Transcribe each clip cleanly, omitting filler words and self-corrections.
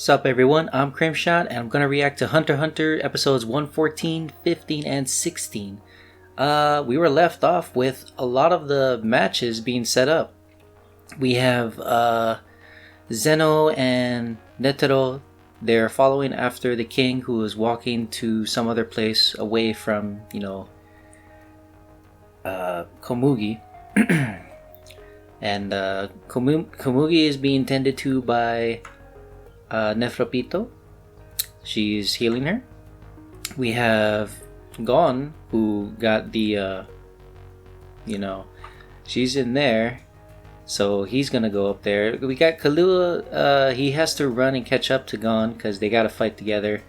Sup everyone, I'm Crimshot and I'm gonna react to Hunter x Hunter episodes 114, 15, and 16. We were left off with a lot of the matches being set up. We have Zeno and Netero. They're following after the king who is walking to some other place away from, Komugi. And Komugi is being tended to by Nefropito. She's healing her. We have GON, who got the she's in there, so he's gonna go up there. We got Kahlua. He has to run and catch up to GON because they gotta fight together.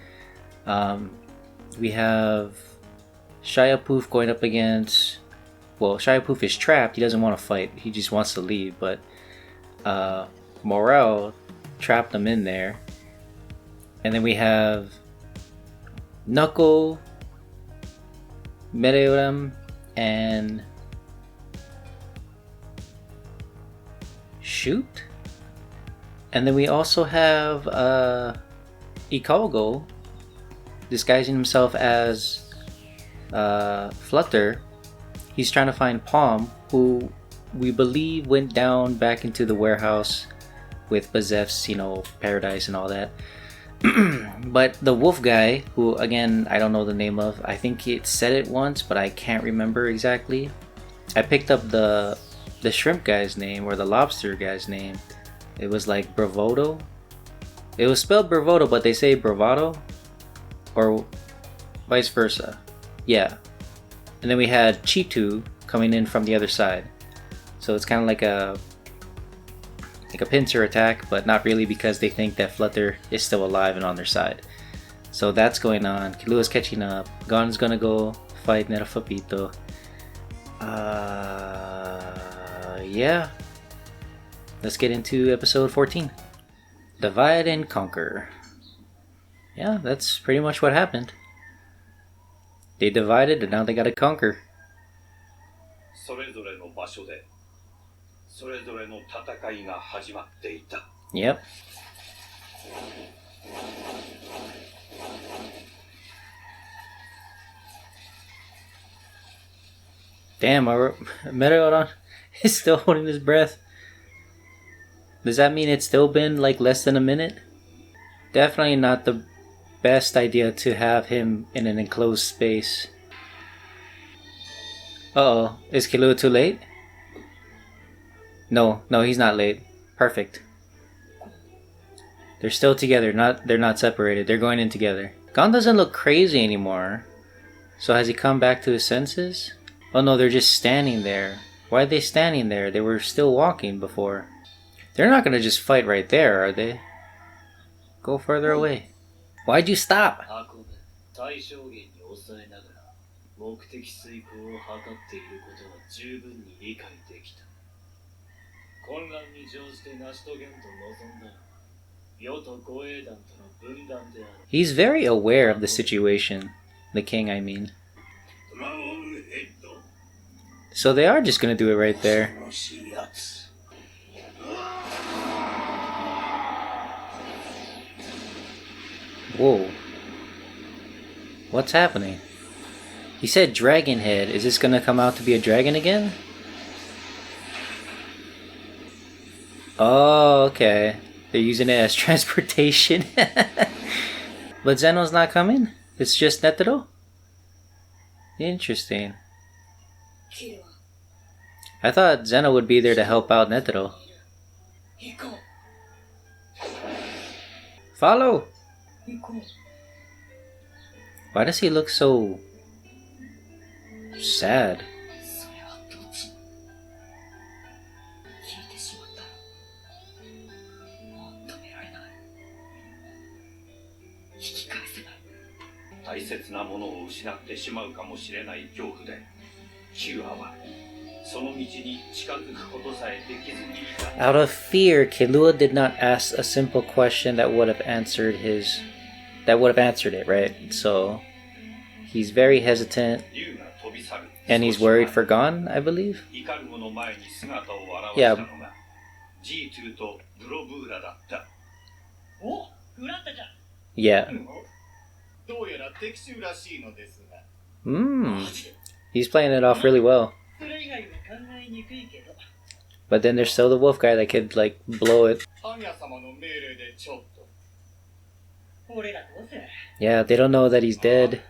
We have Shayapoof going up against, Shayapoof is trapped. He doesn't want to fight, he just wants to leave, but Morel trapped them in there. And then we have Knuckle, Mereoram, and Shoot. And then we also have Ikalgo disguising himself as Flutter. He's trying to find Palm, who we believe went down back into the warehouse with Bazef's, paradise and all that. But the wolf guy, who again I don't know the name of, I think it said it once but I can't remember exactly. I picked up the shrimp guy's name, or the lobster guy's name. It was like Bravado. It was spelled Bravado but they say Bravado, or vice versa. Yeah. And then we had Chitu coming in from the other side, so it's kind of like a pincer attack, but not really, because they think that Flutter is still alive and on their side. So that's going on. Kahlua's catching up. Gon's gonna go fight Nerfapito. Yeah. Let's get into episode 14. Divide and conquer. Yeah, that's pretty much what happened. They divided and now they gotta conquer. Yep. Damn, Meteoron is still holding his breath. Does that mean it's still been like less than a minute? Definitely not the best idea to have him in an enclosed space. Uh-oh, is Kahlua too late? No, he's not late. Perfect. They're still together, they're not separated. They're going in together. Gon doesn't look crazy anymore. So has he come back to his senses? Oh no, they're just standing there. Why are they standing there? They were still walking before. They're not gonna just fight right there, are they? Go further away. Why'd you stop? He's very aware of the situation. The king, I mean. So they are just gonna do it right there. Whoa. What's happening? He said dragon head. Is this gonna come out to be a dragon again? Oh, okay. They're using it as transportation. But Zeno's not coming? It's just Netero? Interesting. I thought Zeno would be there to help out Netero. Follow! Why does he look so sad? Out of fear, Kahlua did not ask a simple question that would have answered it, right? So he's very hesitant, and he's worried for GON, I believe. Yeah. G2 とブロブーラだった。お、嬉 Yeah. He's playing it off really well. But then there's still the wolf guy that could, like, blow it. Yeah, they don't know that he's dead.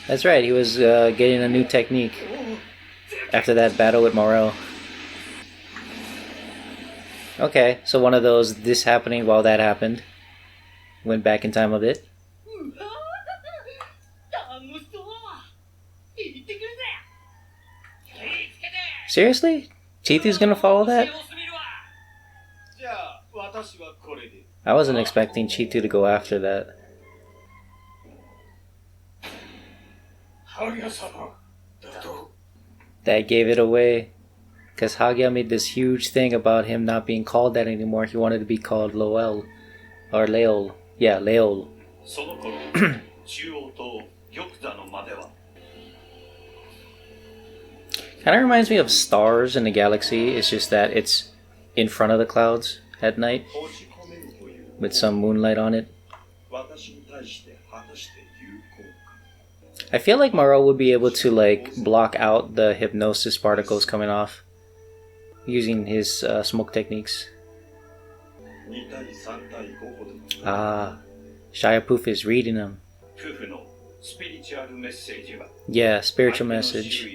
That's right, he was getting a new technique after that battle with Morel. Okay, so one of those, this happening while that happened. Went back in time a bit. Seriously? Chithu's gonna follow that? I wasn't expecting Chithu to go after that. That gave it away. Because Hagia made this huge thing about him not being called that anymore. He wanted to be called Loel. Or Leol. Yeah, Leol. Kind of reminds me of stars in the galaxy. It's just that it's in front of the clouds at night. With some moonlight on it. I feel like Morel would be able to, like, block out the hypnosis particles coming off. Using his smoke techniques. Ah, Shia Poof is reading them. Yeah, spiritual message.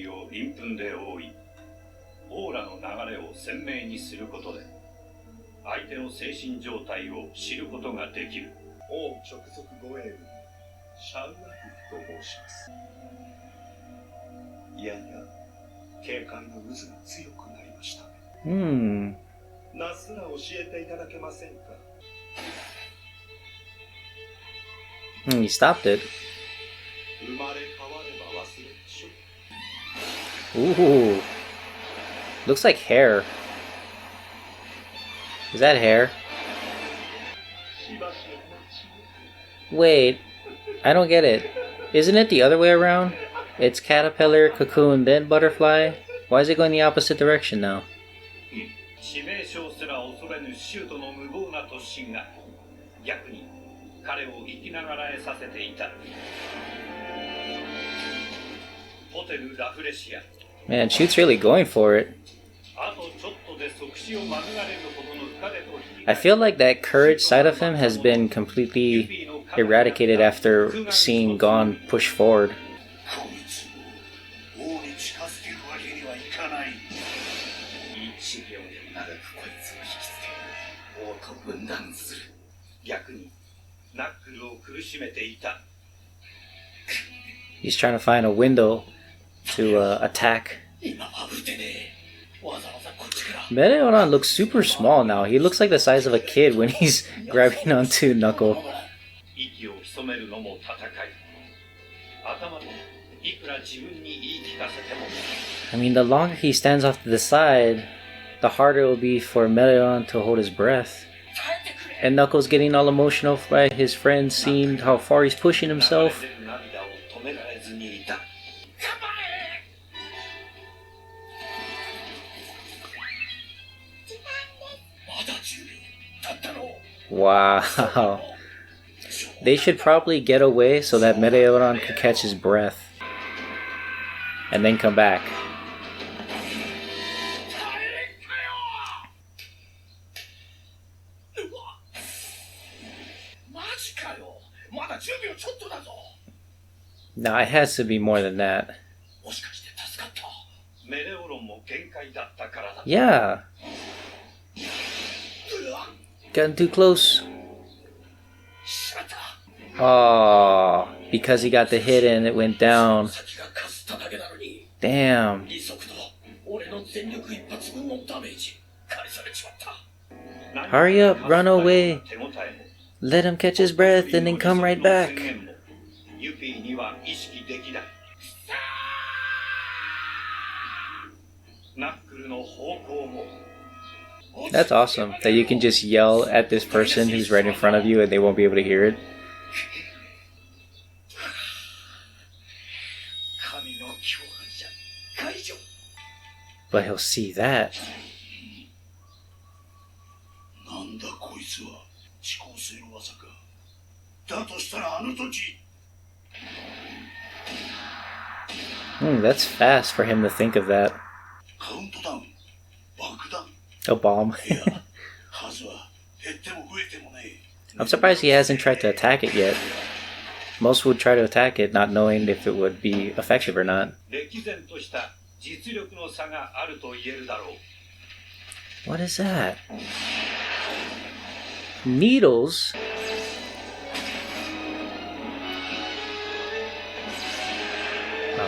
He stopped it. Ooh. Looks like hair. Is that hair? Wait. I don't get it. Isn't it the other way around? It's caterpillar, cocoon, then butterfly? Why is it going the opposite direction now? Man, Shoot's really going for it. I feel like that courage side of him has been completely eradicated after seeing GON push forward. He's trying to find a window to attack. Meteoron looks super small now. He looks like the size of a kid when he's grabbing onto Knuckle. I mean, the longer he stands off to the side, the harder it will be for Meteoron to hold his breath. And Knuckles getting all emotional by his friends seeing how far he's pushing himself. Wow. They should probably get away so that Meteoron could catch his breath. And then come back. Nah, it has to be more than that. Yeah. Gotten too close. Oh, because he got the hit and it went down. Damn. Hurry up, run away. Let him catch his breath and then come right back. That's awesome that you can just yell at this person who's right in front of you and they won't be able to hear it. But he'll see that. That's fast for him to think of that. A bomb. I'm surprised he hasn't tried to attack it yet. Most would try to attack it not knowing if it would be effective or not. What is that? Needles?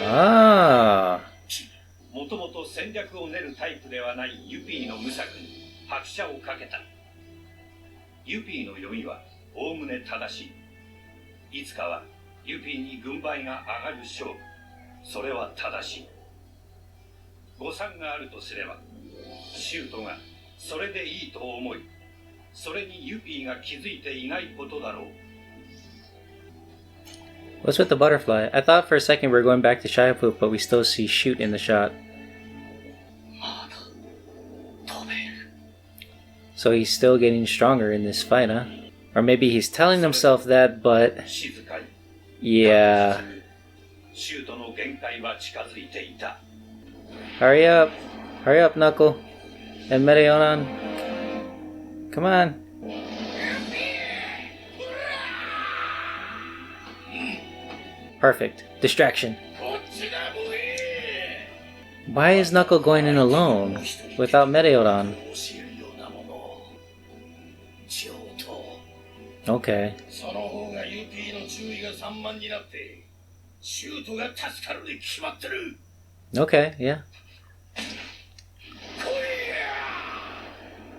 Ah. もともと戦略を練るタイプではないユピーの無策に拍車をかけた。ユピーの読みはおおむね正しい。いつかはユピーに軍配が上がる勝負。それは正しい。誤算があるとすれば、シュートがそれでいいと思い、それにユピーが気づいていないことだろう。What's with the butterfly? I thought for a second we were going back to Shiapoop, but we still see shoot in the shot. So he's still getting stronger in this fight, huh? Or maybe he's telling himself that, but... Yeah. Hurry up. Hurry up, Knuckle. And Meteonon. Come on. Perfect. Distraction. Why is Knuckle going in alone without Meteoron? Okay. Okay, yeah.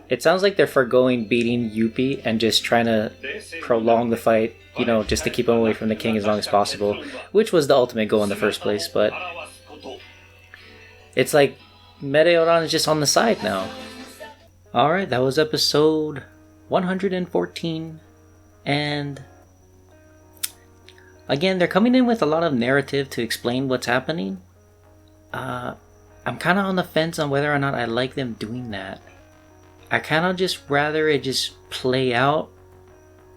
It sounds like they're foregoing beating Yuppie and just trying to prolong the fight, you know, just to keep him away from the king as long as possible, which was the ultimate goal in the first place, but it's like Meteoron is just on the side now. Alright, that was episode 114, and again, they're coming in with a lot of narrative to explain what's happening. I'm kind of on the fence on whether or not I like them doing that. I kind of just rather it just play out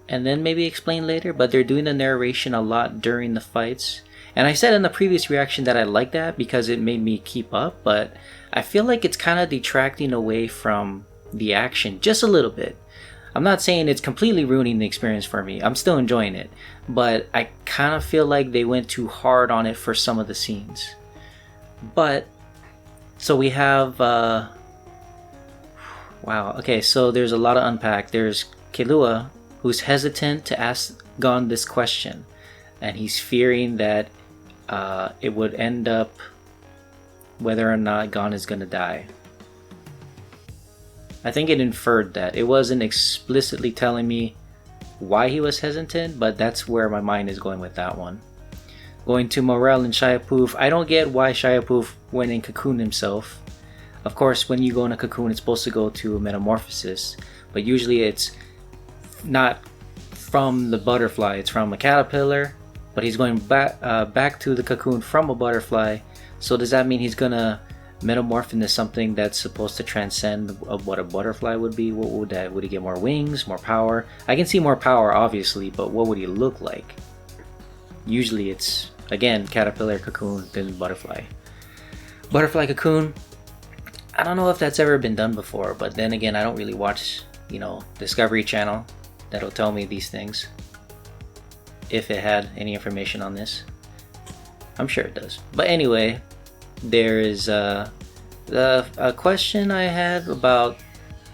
and then maybe explain later, but they're doing the narration a lot during the fights. And I said in the previous reaction that I like that because it made me keep up, but I feel like it's kind of detracting away from the action just a little bit. I'm not saying it's completely ruining the experience for me. I'm still enjoying it, but I kind of feel like they went too hard on it for some of the scenes. But, so we have, wow, okay, so there's a lot to unpack. There's Killua, who's hesitant to ask GON this question, and he's fearing that it would end up whether or not GON is gonna die. I think it inferred that. It wasn't explicitly telling me why he was hesitant, but that's where my mind is going with that one. Going to Morel and Shiapoop, I don't get why Shiapoop went in cocoon himself. Of course, when you go in a cocoon, it's supposed to go to a metamorphosis, but usually it's not from the butterfly, it's from a caterpillar, but he's going back to the cocoon from a butterfly. So does that mean he's gonna metamorph into something that's supposed to transcend of what a butterfly would be? What would that? Would he get more wings, more power? I can see more power, obviously, but what would he look like? Usually it's, again, caterpillar, cocoon, then butterfly. Butterfly, cocoon. I don't know if that's ever been done before, but then again, I don't really watch, you know, Discovery Channel that'll tell me these things. If it had any information on this. I'm sure it does. But anyway, there is a question I had about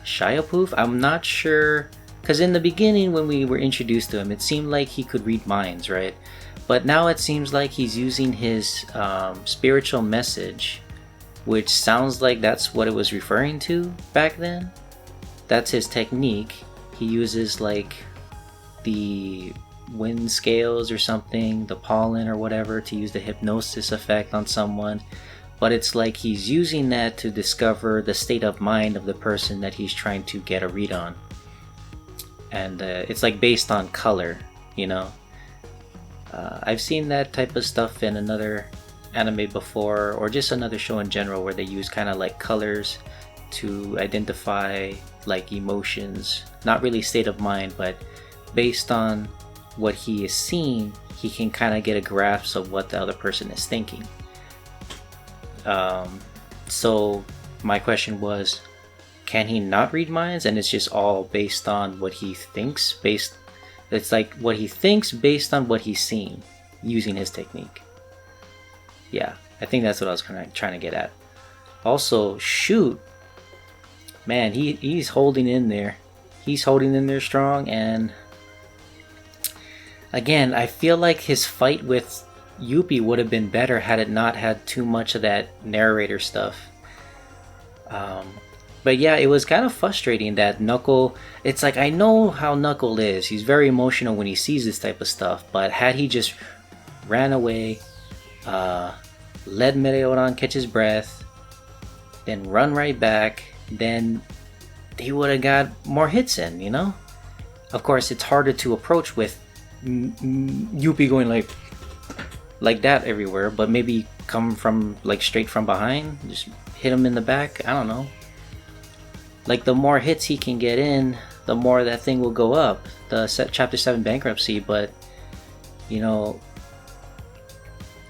Shiapoop. I'm not sure, because in the beginning when we were introduced to him, it seemed like he could read minds, right? But now it seems like he's using his spiritual message, which sounds like that's what it was referring to back then. That's his technique. He uses like the wind scales or something, the pollen or whatever, to use the hypnosis effect on someone. But it's like he's using that to discover the state of mind of the person that he's trying to get a read on. And it's like based on color, you know. I've seen that type of stuff in another anime before, or just another show in general, where they use kind of like colors to identify like emotions, not really state of mind, but based on what he is seeing, he can kind of get a grasp of what the other person is thinking. So my question was, can he not read minds, and it's just all based on what he thinks? It's like what he thinks based on what he's seeing using his technique. Yeah, I think that's what I was trying to get at. Also, Shoot, man, he's holding in there. He's holding in there strong, and again, I feel like his fight with Yuppie would have been better had it not had too much of that narrator stuff. But yeah, it was kind of frustrating that Knuckle, it's like, I know how Knuckle is. He's very emotional when he sees this type of stuff, but had he just ran away, let Meteoron catch his breath, then run right back, then he would have got more hits in, you know? Of course, it's harder to approach with Yuppie going like that everywhere, but maybe come from like straight from behind, just hit him in the back. I don't know. Like, the more hits he can get in, the more that thing will go up. The Chapter 7 bankruptcy, but you know,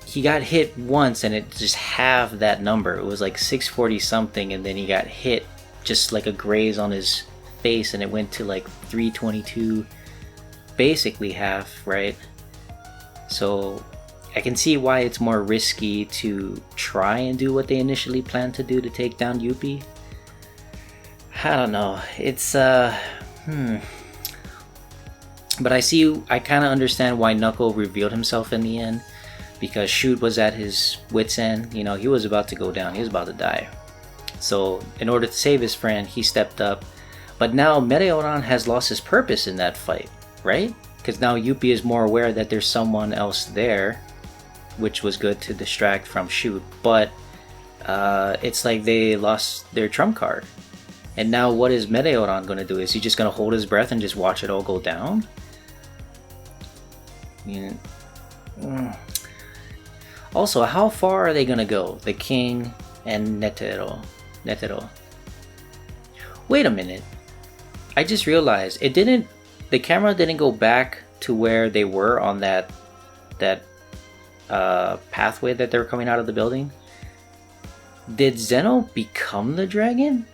he got hit once and it just halved that number. It was like 640 something, and then he got hit just like a graze on his face and it went to like 322, basically half, right? So I can see why it's more risky to try and do what they initially planned to do to take down Yuppie. I don't know. It's But I kind of understand why Knuckle revealed himself in the end, because Shoot was at his wit's end. You know, he was about to go down. He was about to die. So in order to save his friend, he stepped up. But now Meteoron has lost his purpose in that fight, right? Because now Yuppie is more aware that there's someone else there, which was good to distract from Shoot. But it's like they lost their trump card. And now what is Meteoron going to do? Is he just going to hold his breath and just watch it all go down? Also, how far are they going to go? The King and Netero. Wait a minute. I just realized the camera didn't go back to where they were on that pathway that they were coming out of the building. Did Zeno become the dragon?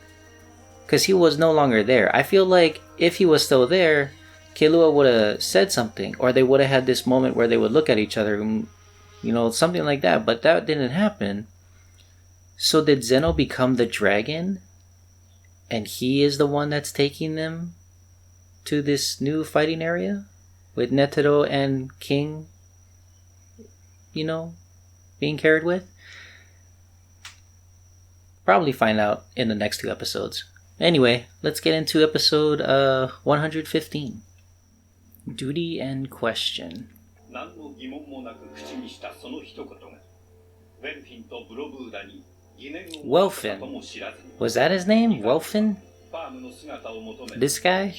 Because he was no longer there. I feel like if he was still there, Killua would have said something, or they would have had this moment where they would look at each other, and, you know, something like that. But that didn't happen. So did Zeno become the dragon? And he is the one that's taking them to this new fighting area? With Netero and King, you know, being carried with? Probably find out in the next 2 episodes. Anyway, let's get into episode 115. Duty and Question. Welfin. Was that his name? Welfin? This guy?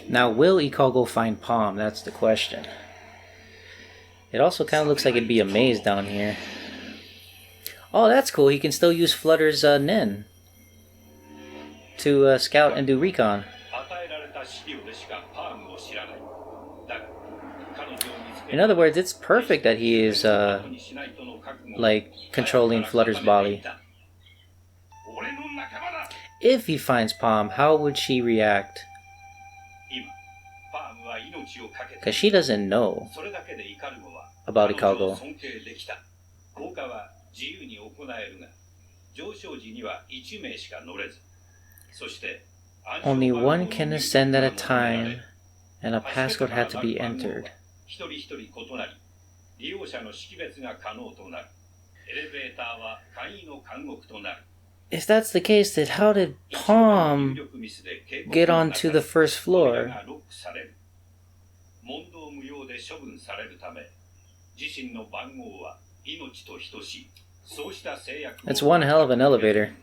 Now, will Ikal go find Palm? That's the question. It also kind of looks like it'd be a maze down here. Oh, that's cool. He can still use Flutter's Nen to scout and do recon. In other words, it's perfect that he is like controlling Flutter's body. If he finds Palm, how would she react? Because she doesn't know about Ikago. Only one can ascend at a time, and a passcode had to be entered. If that's the case, then how did Palm get onto the first floor? It's one hell of an elevator.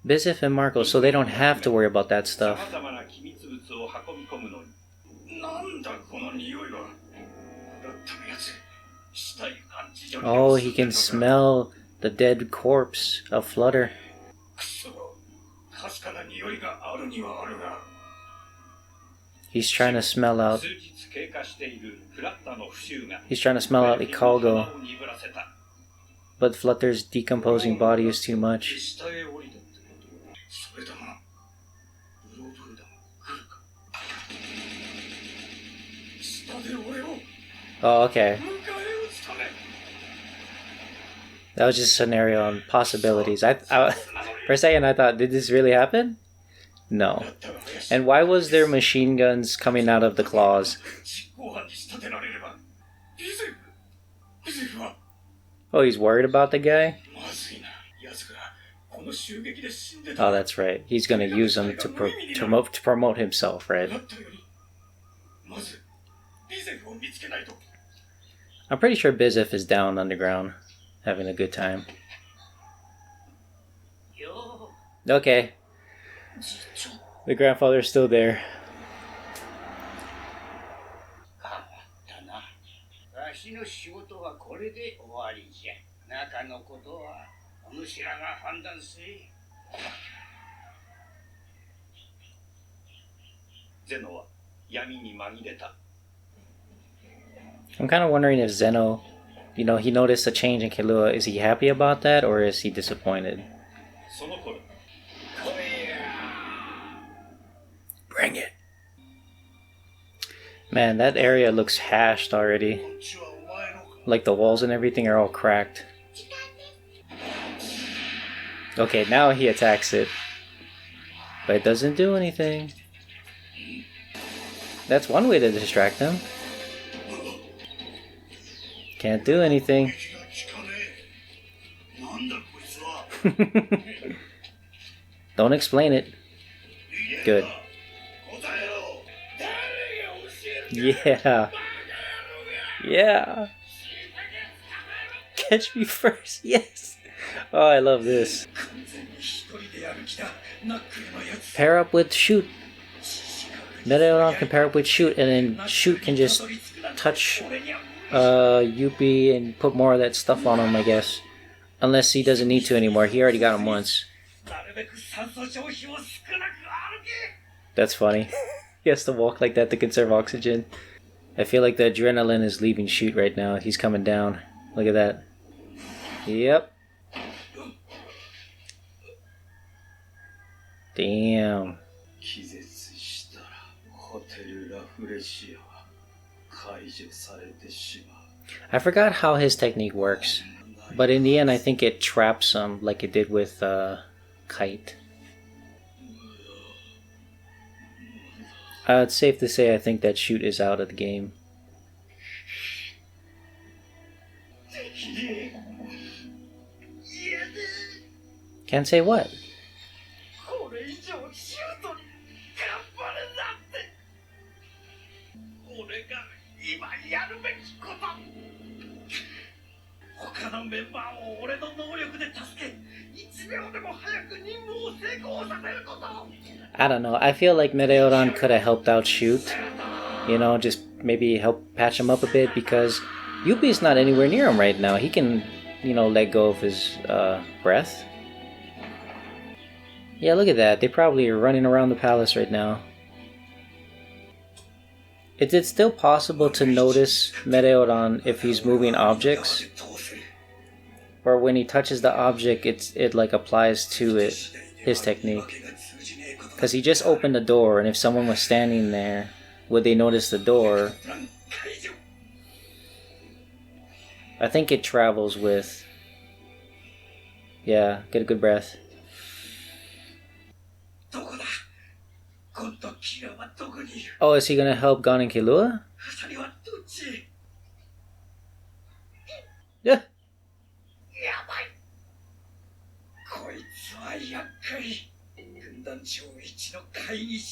Bizef and Marcos, so they don't have to worry about that stuff. Oh, he can smell the dead corpse of Flutter. He's trying to smell out. He's trying to smell out Ikalgo. But Flutter's decomposing body is too much. Oh, okay. That was just a scenario on possibilities. For a second I thought, did this really happen? No. And why was there machine guns coming out of the claws? Oh, he's worried about the guy? Oh, that's right. He's gonna use him to promote himself, right? I'm pretty sure Bizef is down underground, having a good time. Okay. The grandfather's still there. I'm kind of wondering if Zeno, he noticed a change in Killua. Is he happy about that, or is he disappointed? Bring it. Man, that area looks hashed already. Like the walls and everything are all cracked. Okay, now he attacks it. But it doesn't do anything. That's one way to distract him. Can't do anything. Don't explain it. Good. Yeah. Yeah. Catch me first. Yes. Oh, I love this. Pair up with Shoot. Meteoron can pair up with Shoot, and then Shoot can just touch Yuppie and put more of that stuff on him, I guess. Unless he doesn't need to anymore. He already got him once. That's funny. He has to walk like that to conserve oxygen. I feel like the adrenaline is leaving Shoot right now. He's coming down. Look at that. Yep. Damn. I forgot how his technique works. But in the end, I think it traps him like it did with Kite. It's safe to say I think that Shoot is out of the game. Can't say what? I don't know. I feel like Meteoron could have helped out Shoot. Just maybe help patch him up a bit, because Yuppie's not anywhere near him right now. He can, let go of his breath. Yeah, look at that. They probably are running around the palace right now. Is it still possible to notice Meteoron if he's moving objects? Or when he touches the object, it like applies to it, his technique? Because he just opened the door, and if someone was standing there, would they notice the door? I think it travels with... Yeah, get a good breath. Oh, is he gonna help GON and Killua? Yeah.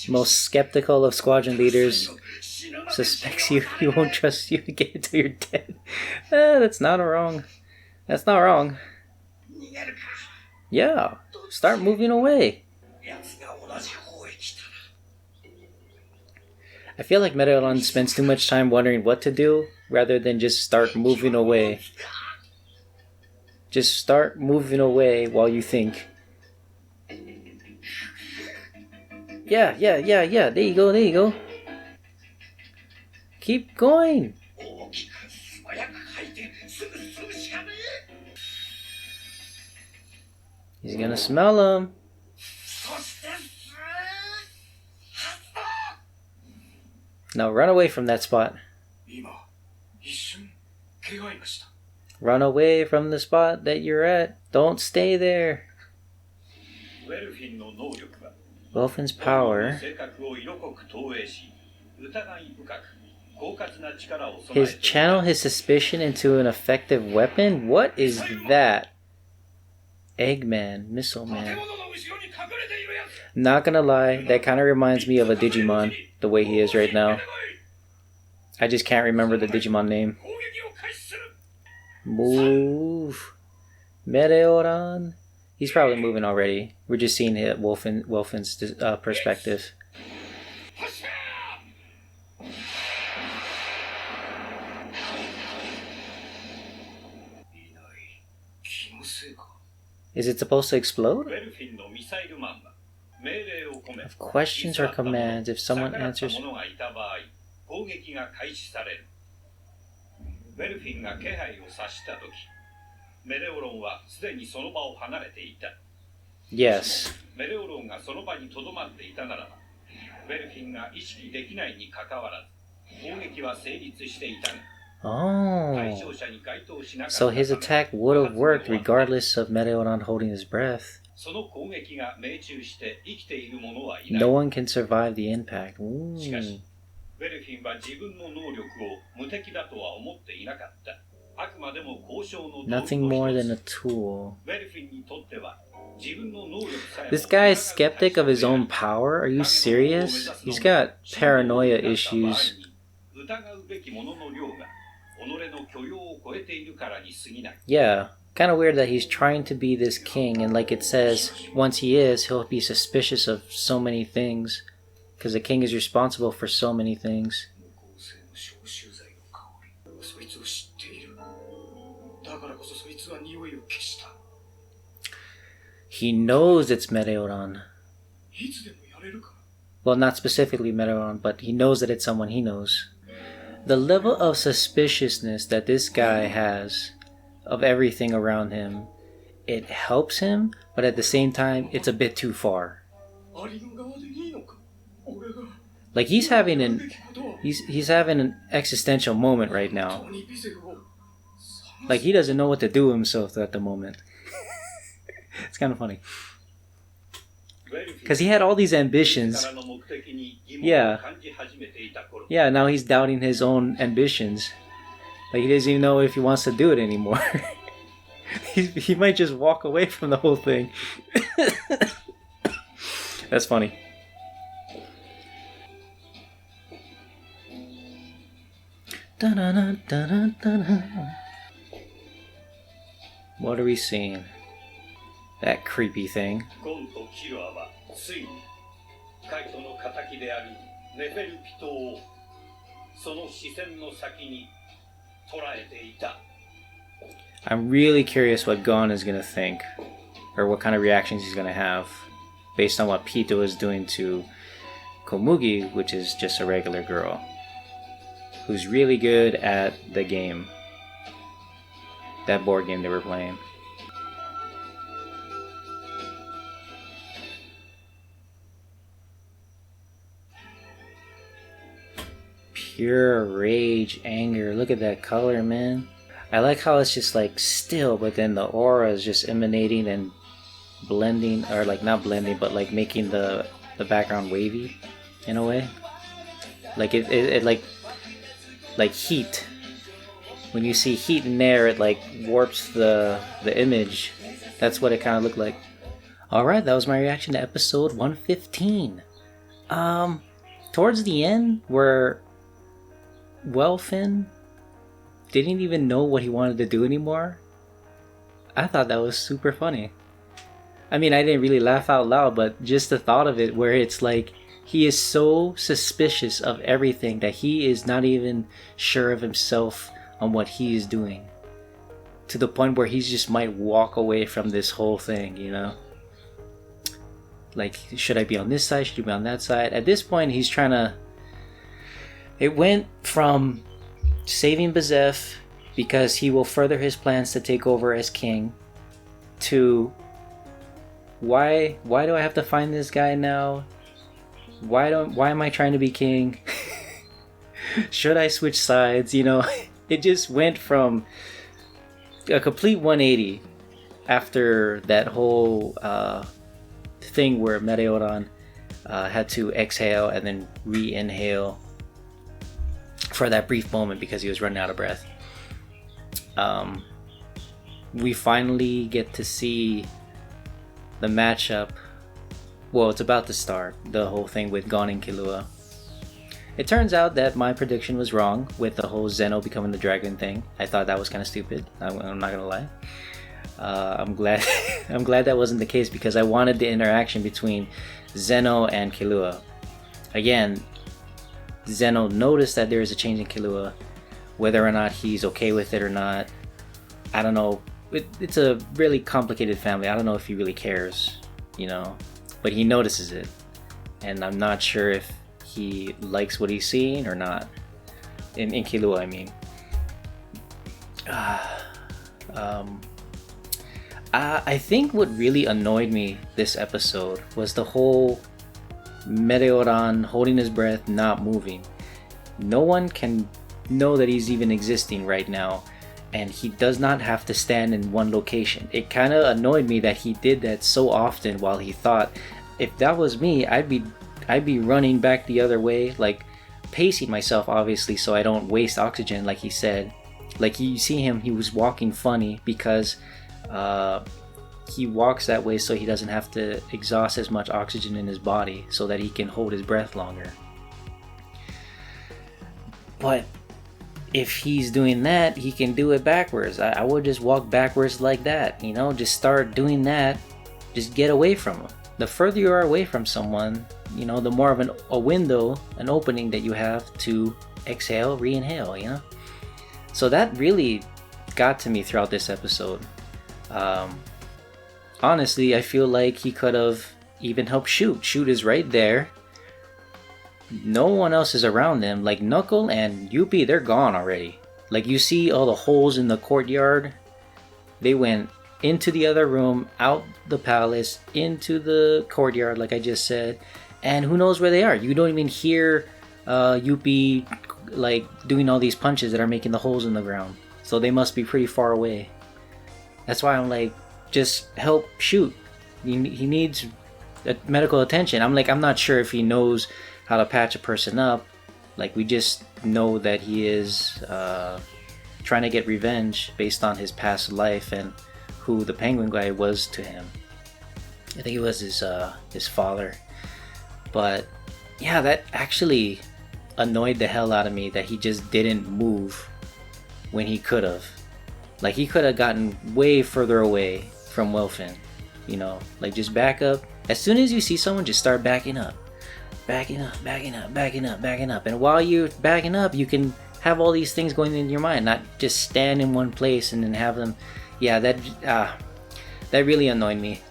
Most skeptical of squadron leaders suspects you. He won't trust you again until you're dead. That's not wrong. That's not wrong. Yeah. Start moving away. I feel like Meteoron spends too much time wondering what to do rather than just start moving away. Just start moving away while you think. Yeah. There you go. Keep going. He's gonna smell him. Now run away from that spot. Run away from the spot that you're at. Don't stay there. Welfin's power. His channel his suspicion into an effective weapon? What is that? Eggman, Missile Man. Not gonna lie, that kind of reminds me of a Digimon, the way he is right now. I just can't remember the Digimon name. Move. Meteoron. He's probably moving already. We're just seeing it Welfin's perspective. Is it supposed to explode? Of questions or commands, if someone answers... Yes. Oh. So his attack would have worked regardless of Meteoron holding his breath. No one can survive the impact. Ooh. Nothing more than a tool. This guy is skeptic of his own power? Are you serious? He's got paranoia issues. Yeah, kind of weird that he's trying to be this king, and like it says, once he is, he'll be suspicious of so many things, because the king is responsible for so many things. He knows it's Meteoron. Well, not specifically Meteoron, but he knows that it's someone he knows. The level of suspiciousness that this guy has of everything around him, it helps him, but at the same time, it's a bit too far. Like he's having an existential moment right now. Like he doesn't know what to do with himself at the moment. It's kind of funny. Because he had all these ambitions. Yeah, now he's doubting his own ambitions. Like he doesn't even know if he wants to do it anymore. he might just walk away from the whole thing. That's funny. What are we seeing? That creepy thing. I'm really curious what GON is going to think, or what kind of reactions he's going to have, based on what Pito is doing to Komugi, which is just a regular girl, who's really good at the game, that board game they were playing. Pure rage, anger. Look at that color, man. I like how it's just like still, but then the aura is just emanating and blending, or like not blending, but like making the background wavy in a way. Like it like heat. When you see heat in air, it like warps the image. That's what it kind of looked like. Alright, that was my reaction to episode 115. Towards the end, where Welfin didn't even know what he wanted to do anymore, I thought that was super funny. I mean, I didn't really laugh out loud, but just the thought of it, where it's like He is so suspicious of everything that he is not even sure of himself on what he is doing. To the point where he just might walk away from this whole thing, you know? Like, should I be on this side? Should I be on that side? At this point, he's trying to... It went from saving Bezef because he will further his plans to take over as king to why do I have to find this guy now? Why am I trying to be king? Should I switch sides? You know, it just went from a complete 180 after that whole thing where Meteoron had to exhale and then re-inhale for that brief moment because he was running out of breath. We finally get to see the matchup. Well, it's about to start, the whole thing with GON and Killua. It turns out that my prediction was wrong with the whole Zeno becoming the dragon thing. I thought that was kind of stupid. I'm not gonna lie. I'm glad I'm glad that wasn't the case because I wanted the interaction between Zeno and Killua. Again, Zeno noticed that there is a change in Killua. Whether or not he's okay with it or not, I don't know. It's a really complicated family. I don't know if he really cares, you know. But he notices it. And I'm not sure if he likes what he's seeing or not. In Killua, I mean. I think what really annoyed me this episode was the whole Meteoron holding his breath, not moving. No one can know that he's even existing right now, and he does not have to stand in one location. It kind of annoyed me that he did that so often while he thought, if that was me, I'd be running back the other way, like pacing myself obviously so I don't waste oxygen, like he said. Like you see him, he was walking funny because he walks that way so he doesn't have to exhaust as much oxygen in his body so that he can hold his breath longer. But if he's doing that, he can do it backwards. I would just walk backwards like that, you know, just start doing that. Just get away from him. The further you are away from someone, you know, the more of a window, an opening that you have to exhale, re-inhale, you know. So that really got to me throughout this episode. Honestly, I feel like he could have even helped Shoot. Shoot is right there. No one else is around them. Like Knuckle and Yuppie, they're gone already. Like you see all the holes in the courtyard. They went into the other room, out the palace, into the courtyard, like I just said. And who knows where they are? You don't even hear Yuppie like doing all these punches that are making the holes in the ground. So they must be pretty far away. That's why I'm like, just help Shoot. He needs medical attention. I'm not sure if he knows how to patch a person up. Like we just know that he is trying to get revenge based on his past life and who the penguin guy was to him. I think it was his father. But yeah, that actually annoyed the hell out of me that he just didn't move when he could have. Like he could have gotten way further away from Wilfin, you know, like just back up. As soon as you see someone, just start backing up. Backing up. And while you're backing up, you can have all these things going in your mind, not just stand in one place and then have them. Yeah, that really annoyed me.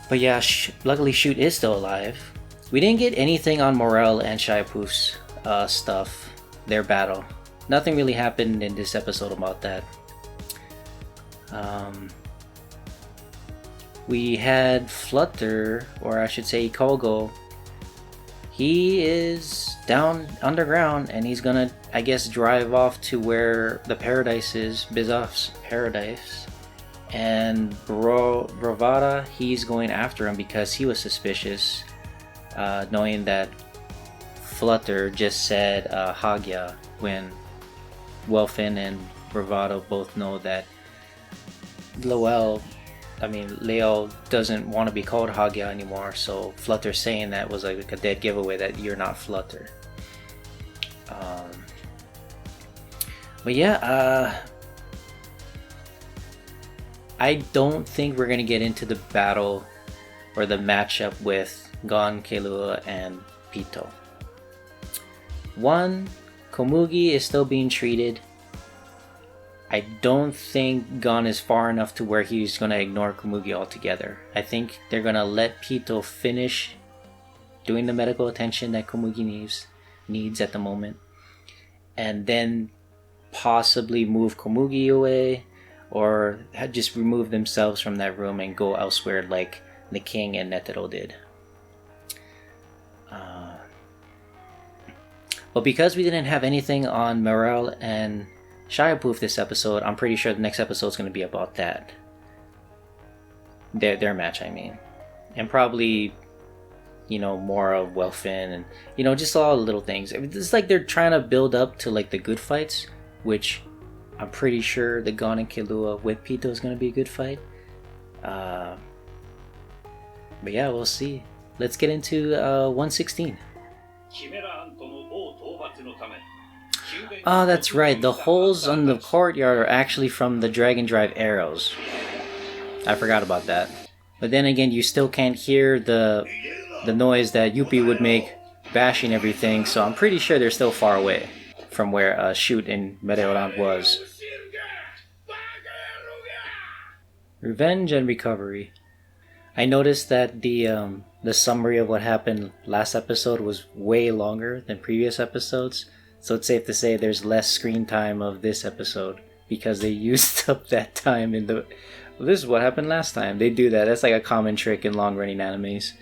But yeah, luckily Shoot is still alive. We didn't get anything on Morel and Shaipu's stuff, their battle. Nothing really happened in this episode about that. We had Flutter, or I should say Kogo. He is down underground and he's gonna, I guess, drive off to where the paradise is, Bizov's paradise. And Bravada, he's going after him because he was suspicious, knowing that Flutter just said Hagya when Welfin and Bravado both know that Leo doesn't want to be called Hagya anymore, so Flutter saying that was like a dead giveaway that you're not Flutter. But yeah, I don't think we're gonna get into the battle or the matchup with Gon, Killua, and Pito. One, Komugi is still being treated. I don't think Gon is far enough to where he's going to ignore Komugi altogether. I think they're going to let Pito finish doing the medical attention that Komugi needs at the moment, and then possibly move Komugi away, or just remove themselves from that room and go elsewhere like the King and Netero did. But because we didn't have anything on Morel and Shiapoof this episode, I'm pretty sure the next episode is going to be about that. Their match, I mean. And probably, more of Welfin and, just all the little things. It's like they're trying to build up to, like, the good fights, which I'm pretty sure the Gon and Killua with Pito is going to be a good fight. But yeah, we'll see. Let's get into 116. Oh, that's right. The holes on the courtyard are actually from the Dragon Drive arrows. I forgot about that. But then again, you still can't hear the noise that Yuppie would make bashing everything, so I'm pretty sure they're still far away from where Shoot in Meteoran was. Revenge and recovery. I noticed that the summary of what happened last episode was way longer than previous episodes, so it's safe to say there's less screen time of this episode because they used up that time in the... Well, this is what happened last time. They do that. That's like a common trick in long-running animes.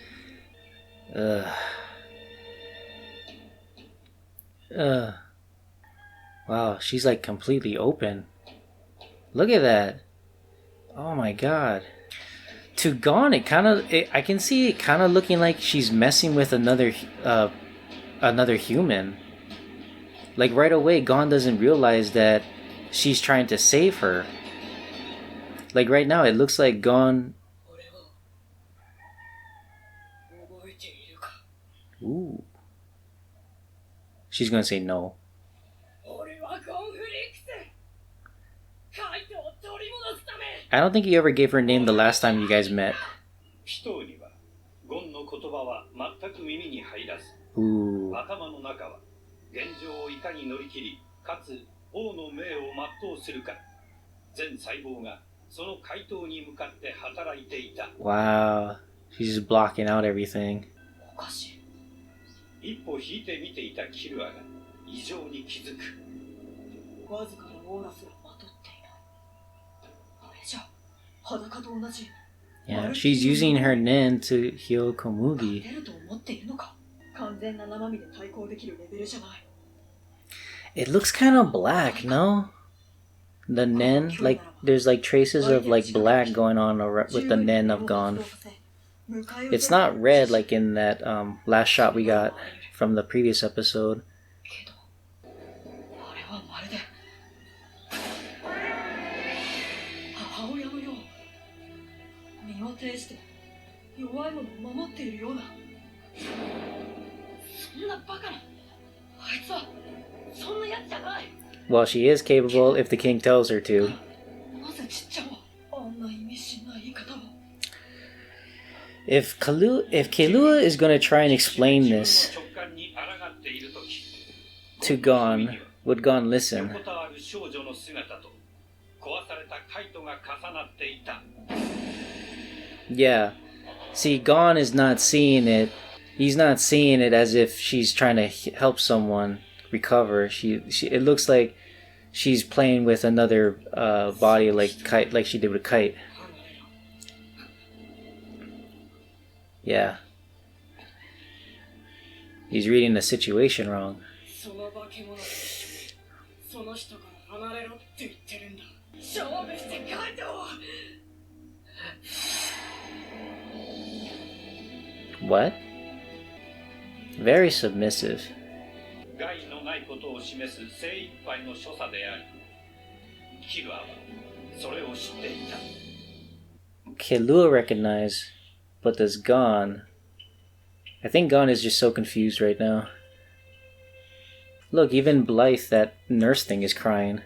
Wow, she's like completely open. Look at that. Oh my god. To Gon, I can see it kind of looking like she's messing with another human. Like right away, Gon doesn't realize that she's trying to save her. Like right now, it looks like Gon... Ooh. She's gonna say no. I don't think you ever gave her name the last time you guys met. Ooh. Wow. She's just blocking out everything. Yeah, she's using her nen to heal Komugi. It looks kind of black, no? The nen, like there's like traces of like black going on with the nen of Gon. It's not red like in that last shot we got from the previous episode. Well, she is capable if the king tells her to. If Killua is going to try and explain this to Gon, would Gon listen? Yeah. See, Gon is not seeing it. He's not seeing it as if she's trying to help someone recover. It looks like she's playing with another body like she did with Kite. Yeah. He's reading the situation wrong. What? Very submissive. Killua recognized, but does Gon? I think Gon is just so confused right now. Look, even Blythe, that nurse thing, is crying.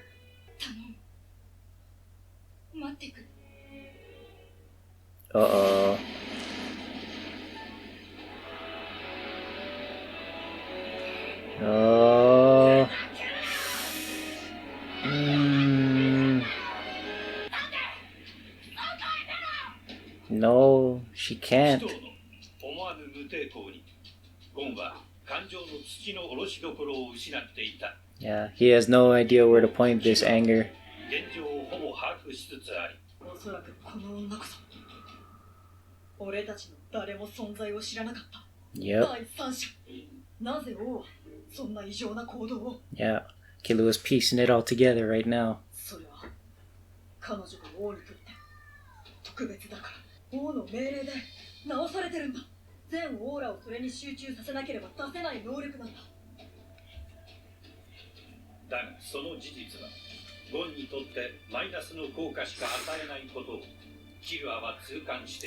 Uh-oh. Oh. Mm. No, she can't. Yeah, he has no idea where to point this anger. Yep. Yeah, Killer was piecing it all together right now.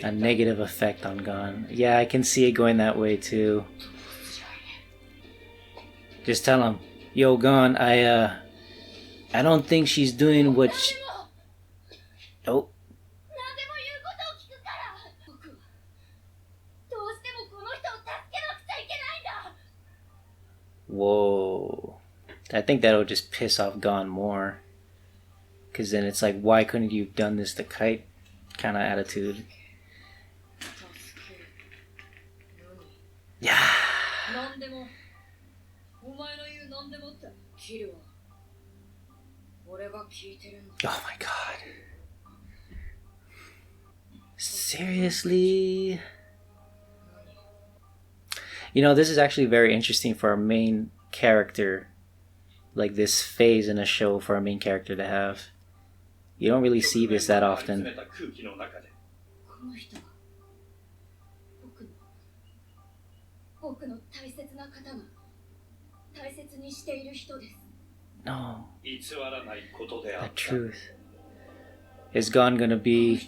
A negative effect on GON. Yeah, I can see it going that way too. Just tell him, yo, GON, I don't think she's doing what she... Oh. Whoa. I think that'll just piss off GON more. Because then it's like, why couldn't you have done this to Kite kind of attitude? Yeah. Oh my god. Seriously? You know, this is actually very interesting for our main character. Like this phase in a show for our main character to have. You don't really see this that often. No. The truth. Is GON gonna be...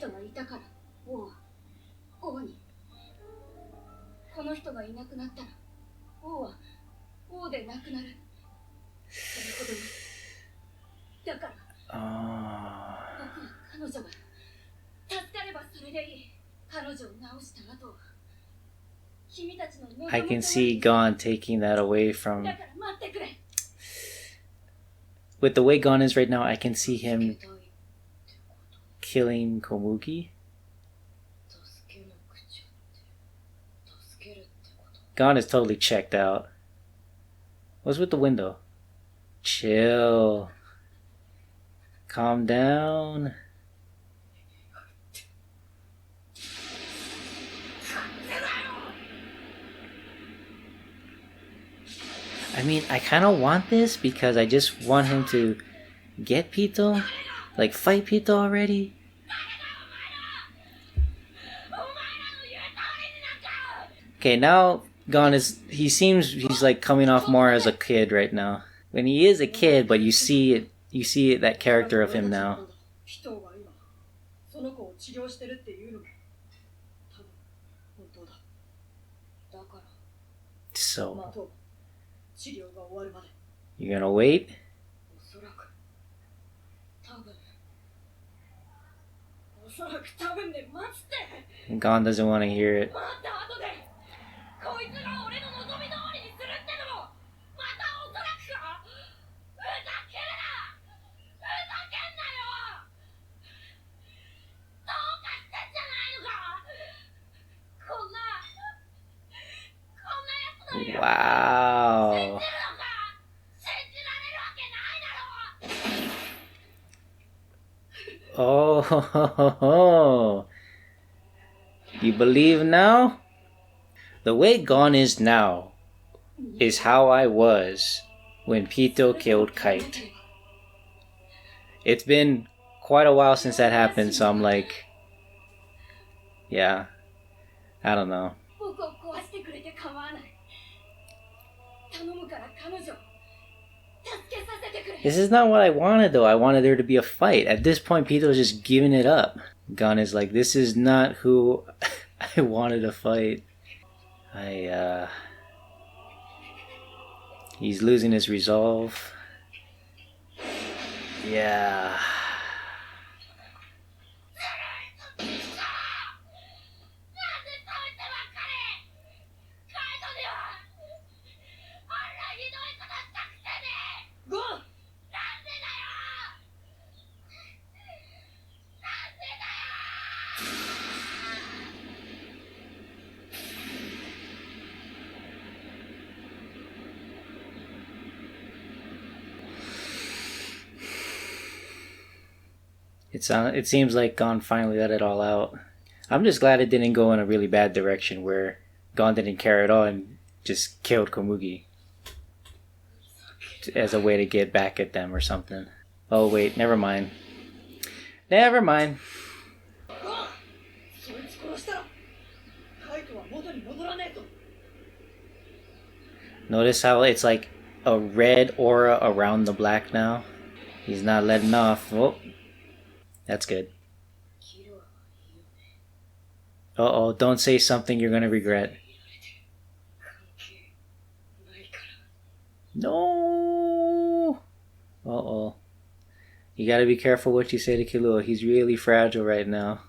I can see GON taking that away from... With the way GON is right now, I can see him killing Komugi. GON is totally checked out. What's with the window? Chill. Calm down. I mean, I kind of want this because I just want him to get Pito. Like, fight Pito already. Okay, now GON is... He seems he's like coming off more as a kid right now. When he is a kid, but you see it, that character of him now. So, you gonna wait? GON doesn't want to hear it. Wow. Oh, you believe now? The way GON is now is how I was when Pito killed Kite. It's been quite a while since that happened, so I'm like, yeah, I don't know. This is not what I wanted though. I wanted there to be a fight. At this point, Pito's just giving it up. GON is like, this is not who I wanted to fight. He's losing his resolve. Yeah. It seems like Gon finally let it all out. I'm just glad it didn't go in a really bad direction where Gon didn't care at all and just killed Komugi as a way to get back at them or something. Oh wait, never mind. Never mind. Notice how it's like a red aura around the black now? He's not letting off. Oh, that's good. Uh-oh, don't say something you're gonna regret. No! Uh-oh. You gotta be careful what you say to Killua. He's really fragile right now.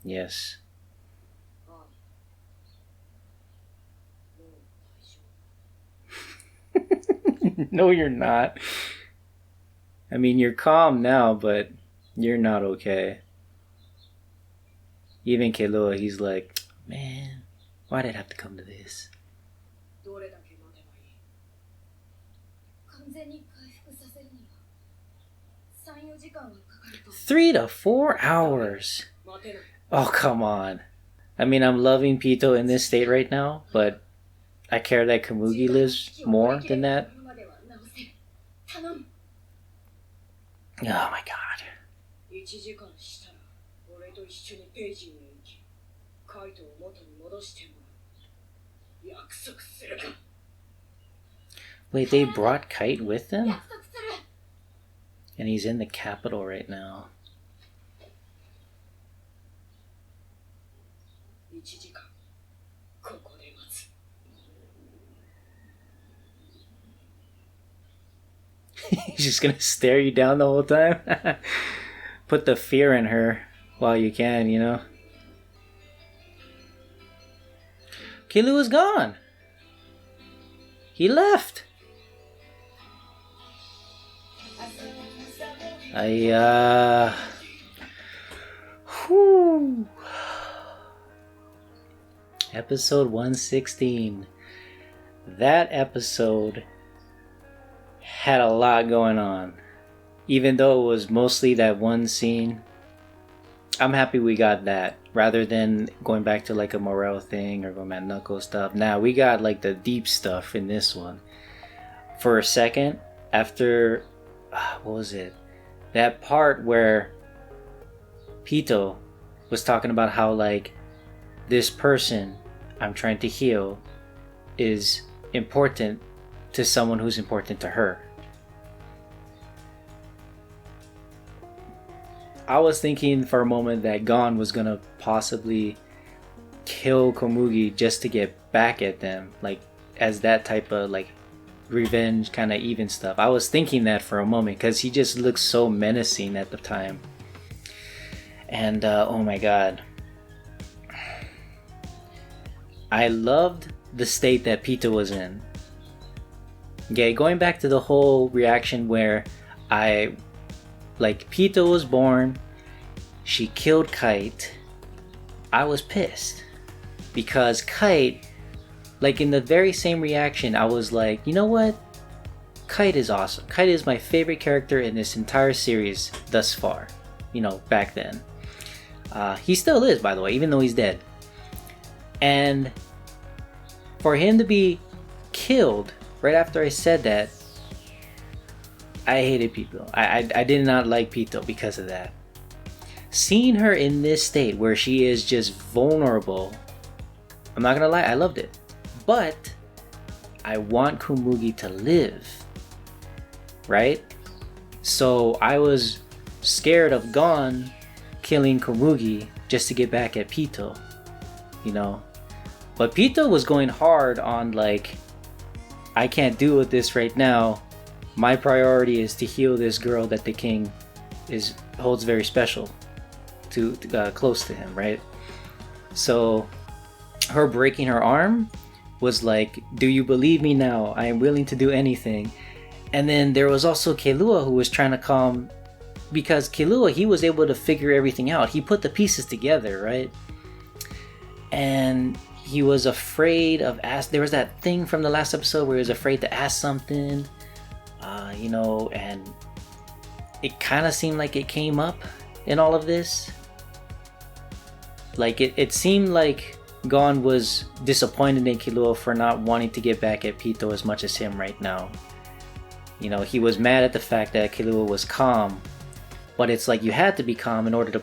Yes. No, you're not. I mean, you're calm now, but you're not okay. Even Killua, he's like, man, why did it have to come to this? 3 to 4 hours. Oh, come on. I mean, I'm loving Pito in this state right now, but I care that Komugi lives more than that. Oh my god. Wait, they brought Kite with them? And he's in the capital right now. He's just gonna stare you down the whole time? Put the fear in her while you can, you know? Killua's gone! He left! Whew. Episode 116. That episode had a lot going on. Even though it was mostly that one scene, I'm happy we got that. Rather than going back to like a Morel thing or going back Knuckle stuff. Now we got like the deep stuff in this one. For a second, after... what was it? That part where Pito was talking about how like this person I'm trying to heal is important to someone who's important to her. I was thinking for a moment that Gon was gonna possibly kill Komugi just to get back at them, like as that type of like revenge kind of even stuff. I was thinking that for a moment because he just looks so menacing at the time. And oh my god, I loved the state that Pito was in. Okay, going back to the whole reaction where Pito was born, she killed Kite, I was pissed. Because Kite, like in the very same reaction, I was like, you know what? Kite is awesome. Kite is my favorite character in this entire series thus far. You know, back then. He still is, by the way, even though he's dead. And for him to be killed right after I said that, I hated Pito. I did not like Pito because of that. Seeing her in this state where she is just vulnerable, I'm not gonna lie, I loved it. But I want Komugi to live, right? So I was scared of Gon killing Komugi just to get back at Pito, you know? But Pito was going hard on like, I can't deal with this right now. My priority is to heal this girl that the king holds very special to close to him, right? So her breaking her arm was like, do you believe me now? I am willing to do anything. And then there was also Killua who was trying to calm, because Killua, he was able to figure everything out. He put the pieces together, right? and he was afraid of there was that thing from the last episode where he was afraid to ask something, and it kind of seemed like it came up in all of this. Like it seemed like Gon was disappointed in Killua for not wanting to get back at Pito as much as him right now. He was mad at the fact that Killua was calm, but it's like you had to be calm in order to,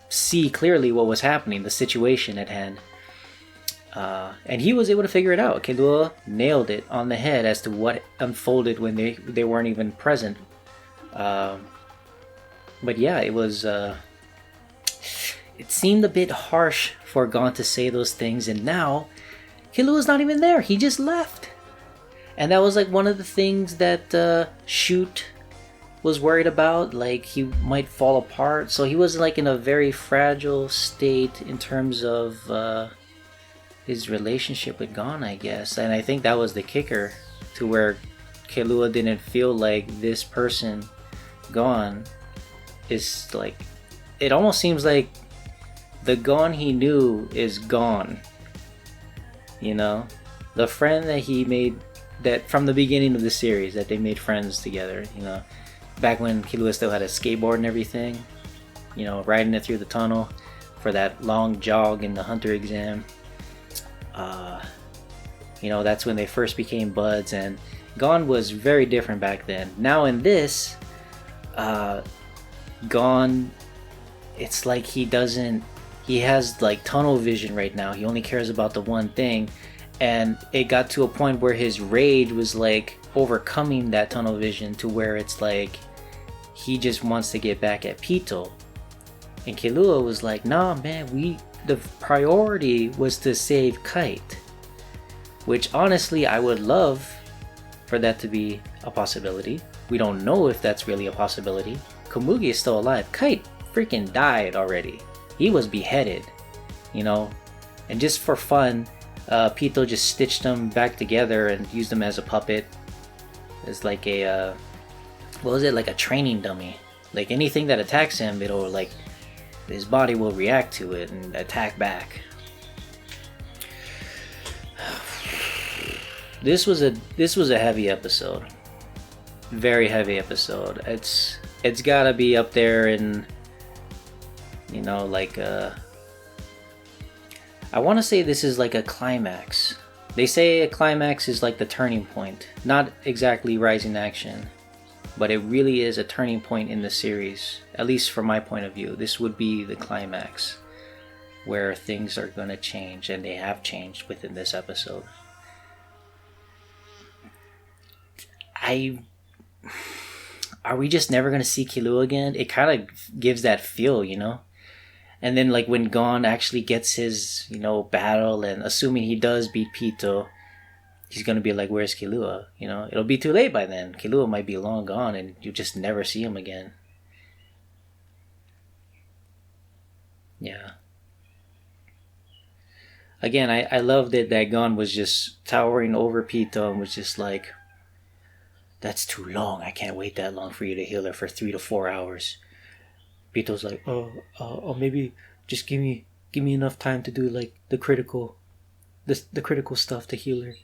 see clearly what was happening, the situation at hand. And he was able to figure it out. Killua nailed it on the head as to what unfolded when they weren't even present. But yeah, it was. It seemed a bit harsh for Gon to say those things, and now Killua's not even there. He just left, and that was like one of the things that Shoot was worried about. Like he might fall apart, so he was like in a very fragile state in terms of his relationship with Gon, I guess. And I think that was the kicker to where Killua didn't feel like this person, Gon, is like. It almost seems like the Gon he knew is gone. The friend that he made, that from the beginning of the series, that they made friends together, back when Killua still had a skateboard and everything, riding it through the tunnel for that long jog in the hunter exam. That's when they first became buds, and Gon was very different back then. Now in this, Gon, it's like he has like tunnel vision right now. He only cares about the one thing, and it got to a point where his rage was like overcoming that tunnel vision to where it's like he just wants to get back at Pito. And Killua was like, nah man, the priority was to save Kite, which honestly I would love for that to be a possibility. We don't know if that's really a possibility. Komugi is still alive. Kite freaking died already. He was beheaded, and just for fun, Pito just stitched them back together and used them as a puppet, as like a like a training dummy. Like anything that attacks him, it'll like his body will react to it and attack back. This was a heavy episode, very heavy episode. It's gotta be up there in. I want to say this is like a climax. They say a climax is like the turning point. Not exactly rising action, but it really is a turning point in the series. At least from my point of view, this would be the climax where things are going to change, and they have changed within this episode. Are we just never going to see Killua again? It kind of gives that feel, And then like when Gon actually gets his, battle, and assuming he does beat Pito, he's going to be like, where's Killua? It'll be too late by then. Killua might be long gone and you just never see him again. Yeah. Again, I loved it that Gon was just towering over Pito and was just like, that's too long. I can't wait that long for you to heal her for 3 to 4 hours. Pito's like, maybe just give me enough time to do like the critical stuff to heal her.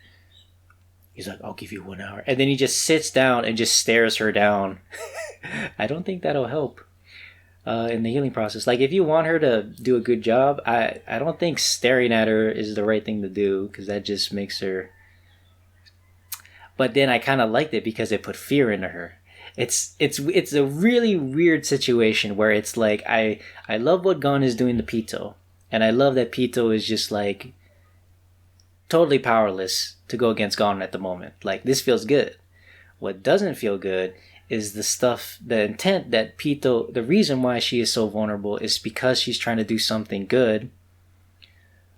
He's like, I'll give you 1 hour, and then he just sits down and just stares her down. I don't think that'll help in the healing process. Like if you want her to do a good job, I don't think staring at her is the right thing to do, because that just makes her. But then I kind of liked it because it put fear into her. It's a really weird situation where it's like I love what Gon is doing to Pito, and I love that Pito is just like totally powerless to go against Gon at the moment. Like this feels good. What doesn't feel good is the intent that Pito, the reason why she is so vulnerable is because she's trying to do something good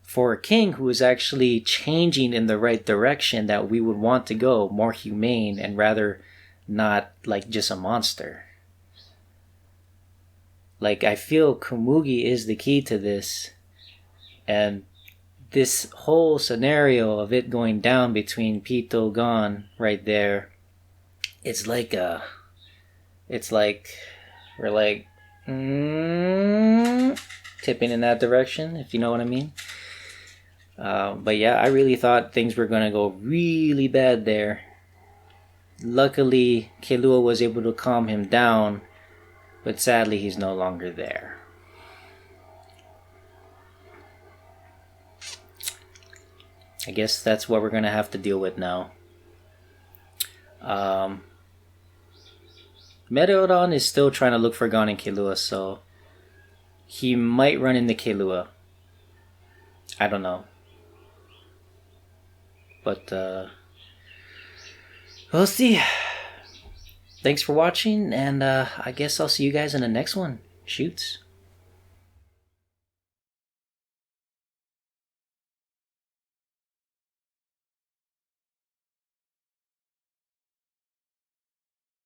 for a king who is actually changing in the right direction that we would want to go, more humane and rather not like just a monster. Like I feel Komugi is the key to this, and this whole scenario of it going down between Pito Gon right there, it's like we're like tipping in that direction, if you know what I mean. But yeah, I really thought things were gonna go really bad there. Luckily, Killua was able to calm him down, but sadly he's no longer there. I guess that's what we're gonna have to deal with now. Meteoron is still trying to look for Gon and Killua, so he might run into Killua. I don't know. But we'll see. Thanks for watching, and I guess I'll see you guys in the next one. Shoots.